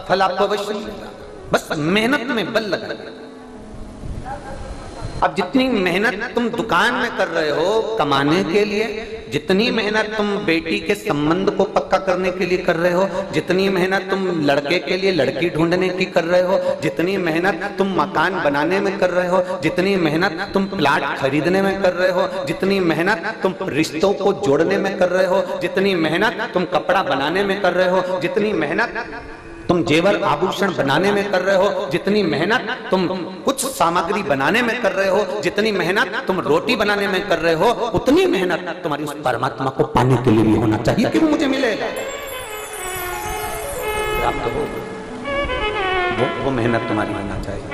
फल आपको अवश्य मिलेगा, बस मेहनत में बल लगा। अब जितनी मेहनत तुम दुकान में कर रहे हो कमाने के लिए, जितनी मेहनत तुम बेटी के संबंध को पक्का करने के लिए कर रहे हो, जितनी मेहनत तुम लड़के के लिए लड़की ढूंढने की कर रहे हो, जितनी मेहनत तुम मकान बनाने में कर रहे हो, जितनी मेहनत तुम प्लाट खरीदने में कर रहे हो, जितनी मेहनत तुम रिश्तों को जोड़ने में कर रहे हो, जितनी मेहनत तुम कपड़ा बनाने में कर रहे हो, जितनी मेहनत तुम जेवर आभूषण बनाने में कर रहे हो, जितनी मेहनत तुम कुछ सामग्री बनाने में कर रहे हो, जितनी मेहनत तुम रोटी बनाने में कर रहे हो, उतनी मेहनत तुम्हारी उस परमात्मा को पाने के लिए भी होना चाहिए कि वो मुझे मिलेगा। प्राप्त हो वो मेहनत तुम्हारी होना चाहिए।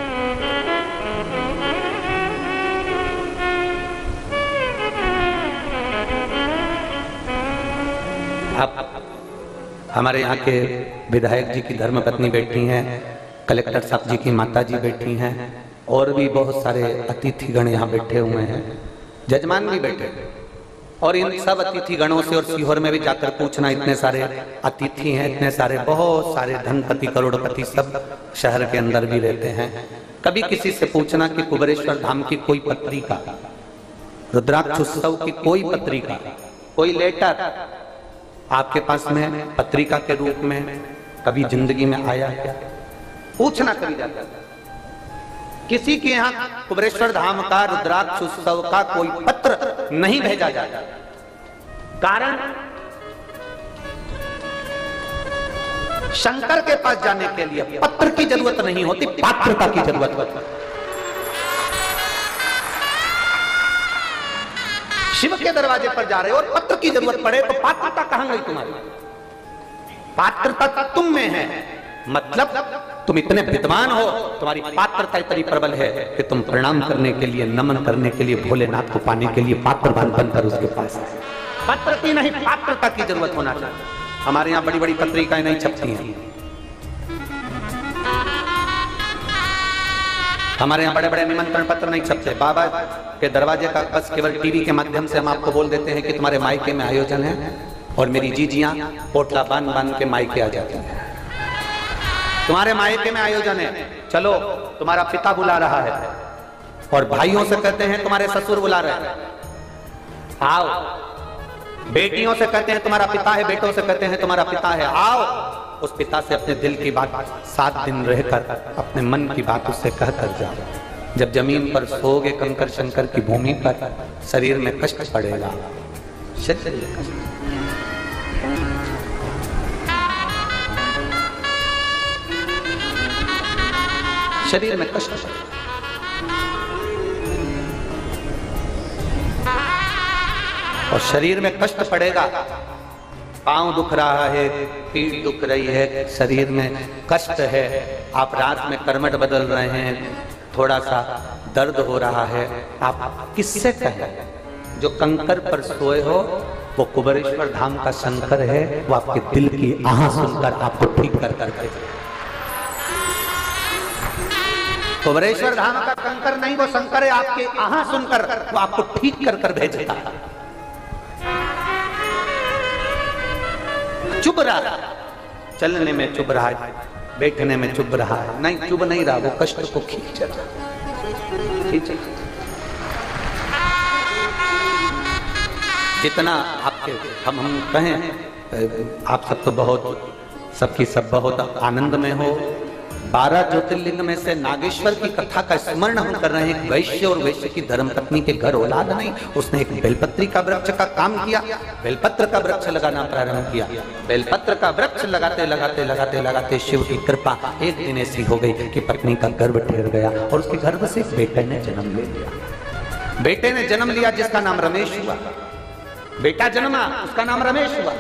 आप हमारे यहाँ के विधायक जी की धर्मपत्नी बैठी हैं, कलेक्टर साहब जी की माता जी बैठी हैं, और भी बहुत सारे अतिथिगण यहाँ बैठे हुए हैं, जजमान भी बैठे। और इन सब अतिथिगणों से और सीहोर में भी जाकर पूछना, इतने सारे अतिथि हैं, इतने सारे बहुत सारे धनपति करोड़पति सब शहर के अंदर भी रहते हैं। कभी किसी से पूछना कि कुबेरेश्वर धाम की कोई पत्रिका, रुद्राक्ष उत्सव की कोई पत्रिका, कोई लेटर आपके पास में पत्रिका के रूप में कभी जिंदगी में आया क्या? पूछना कभी जाता है। किसी के यहाँ कुबेरेश्वर धाम का रुद्राक्ष उत्सव का कोई पत्र नहीं भेजा जाता। कारण शंकर के पास जाने के लिए पत्र की जरूरत नहीं होती, पात्रता की जरूरत होती है। शिव के दरवाजे पर जा रहे हो और पत्र की जरूरत पड़े तो पात्रता कहां गई तुम्हारी? पात्रता तुम में है, मतलब तुम इतने विद्वान हो, तुम्हारी पात्रता इतनी प्रबल है कि तुम प्रणाम करने के लिए, नमन करने के लिए, भोलेनाथ को पाने के लिए पात्रवान बनकर उसके पास है। पत्र की नहीं, पात्रता की जरूरत होना चाहिए। हमारे यहाँ बड़ी बड़ी पत्रिकाएं नहीं छपती हैं, हमारे यहाँ बड़े बड़े निमंत्रण पत्र नहीं छपते। बाबा के दरवाजे का बस केवल टीवी के माध्यम से हम आपको बोल देते हैं कि तुम्हारे मायके में आयोजन है, और मेरी जीजियां पोटला बांध बांध के मायके आ जाती हैं। तुम्हारे मायके में आयोजन है, चलो तुम्हारा पिता बुला रहा है, और भाइयों से कहते हैं तुम्हारे ससुर बुला रहे हैं, आओ। बेटियों से कहते हैं तुम्हारा पिता है, बेटों से कहते हैं तुम्हारा पिता है, आओ। उस पिता से अपने दिल की बात 7 दिन रहकर अपने मन की बात उससे कहकर जाओ। जब जमीन पर सोओगे कंकर शंकर की भूमि पर, शरीर में कष्ट पड़ेगा, शरीर में कष्ट। शरीर में कष्ट पड़ेगा। और शरीर में कष्ट पड़ेगा, पांव दुख रहा है, पीठ दुख रही है, शरीर में कष्ट है, आप रात में करवट बदल रहे हैं, थोड़ा सा दर्द हो रहा है, आप किससे कहें? जो कंकर पर सोए हो वो कुबेरेश्वर धाम का शंकर है, वो आपके दिल की आह सुनकर आपको ठीक कर कर भेजेगा। कुबेरेश्वर धाम का कंकर नहीं, वो शंकर है, आपके आह सुनकर वो आपको ठीक कर कर भेजेगा। चुप रहा, चलने में चुप रहा है, बैठने में चुप रहा है, नहीं चुप नहीं रहा, वो कष्ट को खींच रहा। जितना आपके हम कहें, आप सब तो बहुत सबकी सब बहुत आनंद में हो। 12 ज्योतिर्लिंग में से नागेश्वर की कथा का स्मरण हम कर रहे हैं। वैश्य और वैश्य की धर्मपत्नी के घर औलाद नहीं, उसने एक बेलपत्री का वृक्ष का काम किया, बेलपत्र का वृक्ष लगाना प्रारंभ किया। बेलपत्र का वृक्ष लगाते लगाते लगाते लगाते शिव की कृपा एक दिन ऐसी हो गई कि पत्नी का गर्भ ठहर गया और उसके गर्भ से बेटे ने जन्म ले लिया। बेटे ने जन्म लिया जिसका नाम रमेश हुआ। बेटा जन्मा, उसका नाम रमेश हुआ।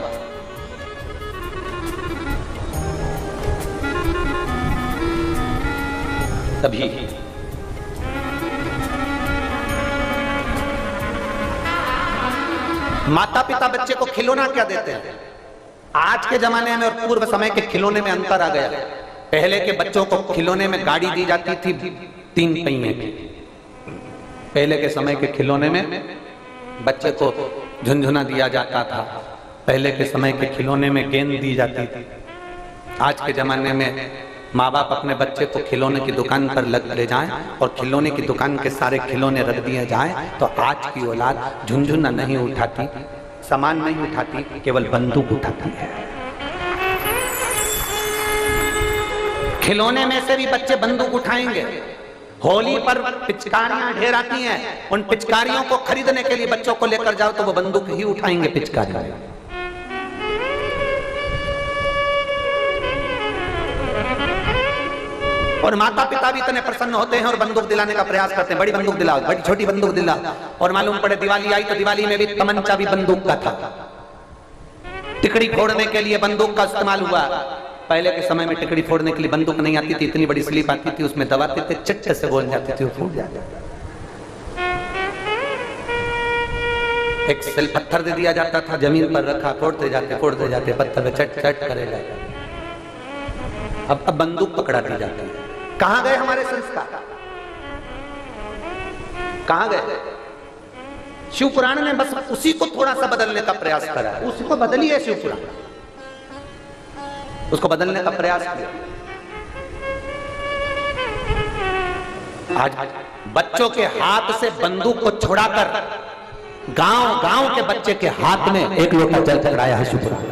तभी माता पिता बच्चे को खिलौना क्या देते हैं? आज के जमाने में और पूर्व समय के खिलौने में अंतर आ गया। पहले के बच्चों को खिलौने में गाड़ी दी जाती थी 3 पहिए की। पहले के समय के खिलौने में बच्चे को झुनझुना दिया जाता था। पहले के समय के खिलौने में गेंद दी जाती थी। आज के जमाने में माँ बाप अपने बच्चे को खिलौने की दुकान पर ले जाएं और खिलौने की दुकान के सारे खिलौने रख दिए जाएं, तो आज की औलाद झुनझुना नहीं उठाती, सामान नहीं उठाती, केवल बंदूक उठाती है। खिलौने में से भी बच्चे बंदूक उठाएंगे। होली पर पिचकारियां ढेर आती हैं, उन पिचकारियों को खरीदने के लिए बच्चों को लेकर जाओ तो वो बंदूक ही उठाएंगे, पिचकारी। और माता पिता भी इतने प्रसन्न होते हैं और बंदूक दिलाने का प्रयास करते हैं, बड़ी बंदूक दिलाओ, बड़ी छोटी बंदूक दिलाओ। और मालूम पड़े दिवाली आई तो दिवाली में भी तमंचा भी बंदूक का था। टिकड़ी फोड़ने के लिए बंदूक का इस्तेमाल हुआ। पहले के समय में टिकड़ी फोड़ने के लिए बंदूक नहीं आती थी, इतनी बड़ी स्लिप आती थी, उसमें दबाते थे, चट्टे से बोल जाती थी, वो फूट जाता था। एक सिल पत्थर दे दिया जाता था, जमीन पर रखा, फोड़ते जाते पत्थर पे चट चट करेगा। अब बंदूक पकड़ा दी जाती है। कहां गए हमारे संस्कार? कहां गए? शिव पुराण ने बस उसी को थोड़ा सा बदलने का प्रयास करा, उसको बदलिए। शिव पुराण उसको बदलने का प्रयास किया। आज बच्चों के हाथ से बंदूक को छुड़ाकर गांव के बच्चे के हाथ में एक लोटा जल पकड़ाया है शिव पुराण।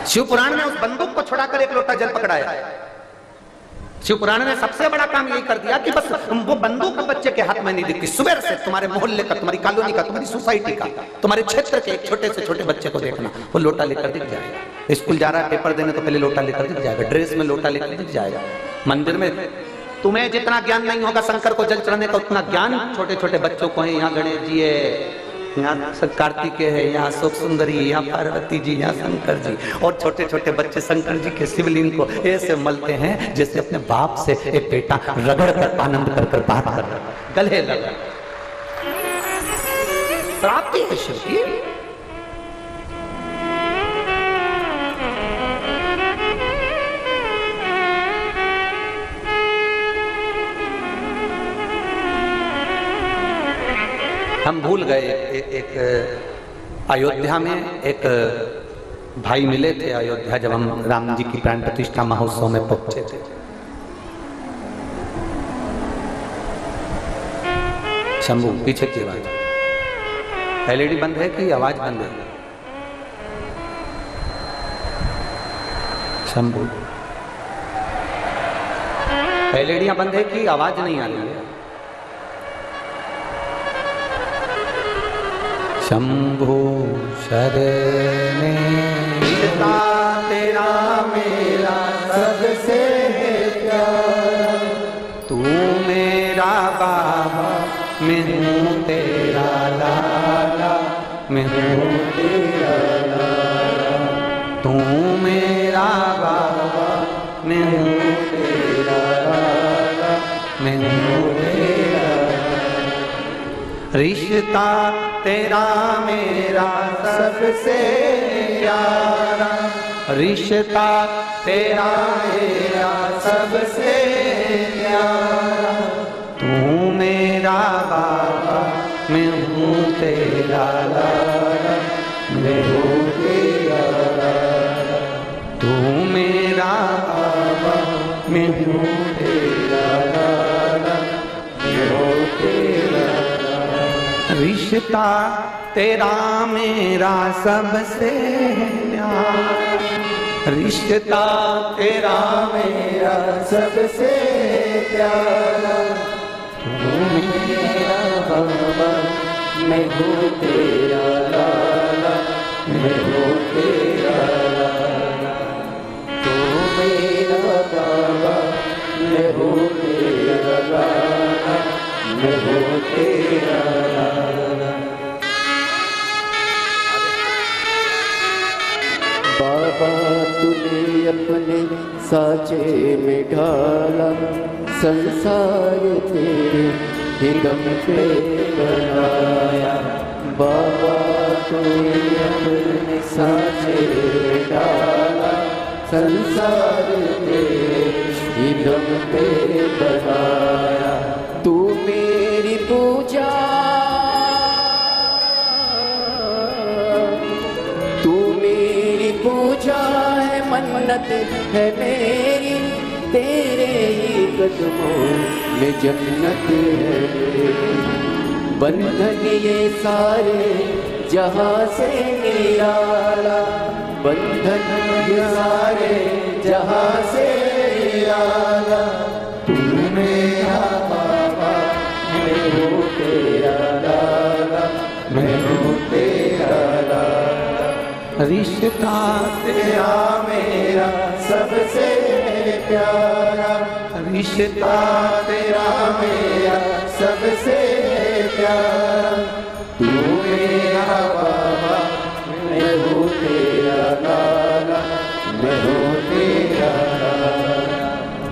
शिव पुराण ने उस बंदूक को छुड़ाकर एक लोटा जल पकड़ाया। शिव पुराण ने सबसे बड़ा काम यही कर दिया कि बस वो बंदूक बच्चे के हाथ में नहीं दिखती। सुबह से तुम्हारे मोहल्ले का, तुम्हारी कॉलोनी का, तुम्हारी सोसाइटी का, तुम्हारे क्षेत्र के एक छोटे से छोटे बच्चे को देखना, वो लोटा लेकर दिख जाएगा। स्कूल जा रहा है पेपर देने तो पहले लोटा लेकर दिख जाएगा, ड्रेस में लोटा लेकर दिख जाएगा। मंदिर में तुम्हें जितना ज्ञान नहीं होगा शंकर को जल चढ़ाने का, उतना ज्ञान छोटे छोटे बच्चों को है। यहाँ गणेश जी है, यहाँ कार्तिकेय है, यहाँ शोक सुंदरी, यहाँ पार्वती जी, यहाँ शंकर जी, और छोटे छोटे बच्चे शंकर जी के शिवलिंग को ऐसे मलते हैं जैसे अपने बाप से एक बेटा रगड़ कर आनंद कर बात कर रहा, गले लगा। प्राप्ति है शिव की। हम भूल गए एक अयोध्या में एक भाई मिले थे अयोध्या, जब हम राम जी की प्राण प्रतिष्ठा महोत्सव में पहुंचे थे। शंभू पीछे की आवाज, एलईडी बंद है कि आवाज बंद है? शंभू एलईडियां बंद है कि आवाज नहीं आ रही है? शंभो शरणे मिलता तेरा मेरा सबसे प्यारा, तू मेरा बाबा मैं हूँ तेरा लाला, मैं हूँ तेरा लाला, तू मेरा बाबा मैं हूँ तेरा लाला, मैं हूँ तेरा लाला। रिश्ता तेरा मेरा सबसे प्यारा, रिश्ता तेरा मेरा सबसे प्यारा, तू मेरा बाबा मैं हूँ तेरा लाला, मैं हूँ तेरा लाला, तू मेरा बाबा मैं हूँ तेरा लाला, मैं हूँ तेरा लाला। रिश्ता तेरा मेरा सबसे प्यारा, रिश्ता तेरा मेरा सबसे प्यारा, तू मेरा बाबा मैं हूँ तेरा लाला, मैं हूँ तेरा लाला, तू मेरा बाबा मैं हूँ तेरा लाला, मैं हूँ तेरा लाला। बाबा तूने अपने साचे में ढाला, संसार तेरे ही दम पे बनाया। बाबा तूने अपने साचे में ढाला, संसार तेरे ही दम पे बनाया। तू मेरी पूजा मन्नत है मेरी, तेरे ही कदमों में जन्नत है। बंधन ये सारे जहां से निराला, बंधन ये सारे जहां से निराला। तू मेरा बाबा, मैं हूँ तेरा लाला, मैं हूँ तेरा लाला। रिश्ता तेरा मेरा सबसे प्यारा, रिश्ता तेरा मेरा सबसे प्यारा। तू मेरा बाबा, मैं हूँ तेरा लाला, मैं हूँ तेरा लाला।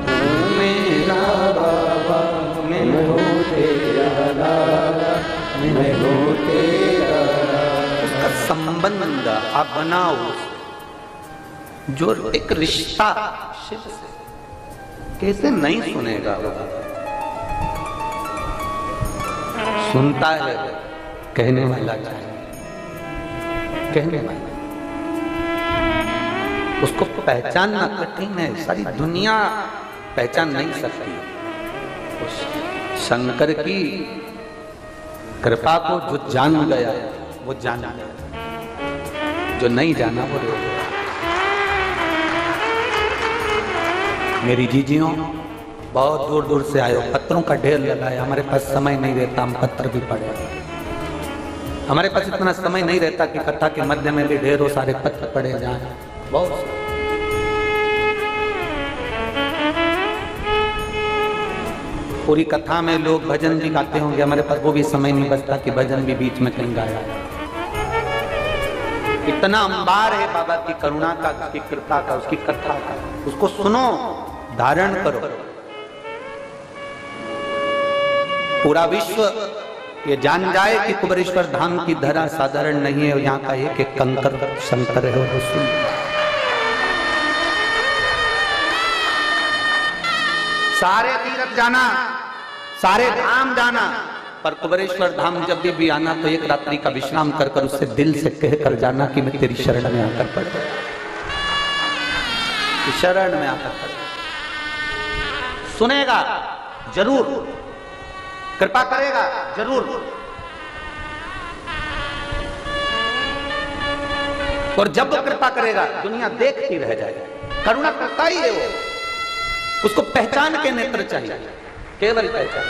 तू मेरा बाबा, मैं हूँ तेरा लाला, मैं हूँ तेरा लाला। उसका संबंध आप बनाओ, जो एक रिश्ता शिव से कैसे नहीं सुनेगा वो, सुनता है कहने वाला चाहिए, कहने वाला उसको पहचानना कठिन है, सारी दुनिया पहचान नहीं सकती। शंकर की कृपा को जो जान गया वो जान गया, जो नहीं जाना वो रह गया। मेरी जीजियों बहुत दूर दूर से आए हो, पत्रों का ढेर लगाया, हमारे पास समय नहीं रहता, हम पत्र भी पढ़े, हमारे पास इतना समय नहीं रहता कि कथा के मध्य में भी ढेरों सारे पत्र पढ़े जाए। बहुत पूरी कथा में लोग भजन भी गाते होंगे, हमारे पास वो भी समय नहीं बचता कि भजन भी बीच में कहीं गाया। इतना अंबार है बाबा की करुणा का, उसकी कृपा का, उसकी कथा का, उसको सुनो, धारण करो। पूरा विश्व ये जान जाए कि कुबेरेश्वर धाम की धरा साधारण नहीं है, और यहाँ का एक एक कंकर शंकर है। और सुन, सारे तीर्थ जाना, सारे धाम जाना, पर कुबेरेश्वर धाम जब भी आना तो एक रात्रि का विश्राम कर कर उससे दिल से कह कर जाना कि मैं तेरी शरण में आकर पड़ गया, शरण में आकर पड़। सुनेगा जरूर, कृपा करेगा जरूर, और जब वो कृपा करेगा दुनिया देखती रह जाएगी। करुणा करता ही है वो, उसको पहचान के नेत्र चाहिए, केवल पहचान।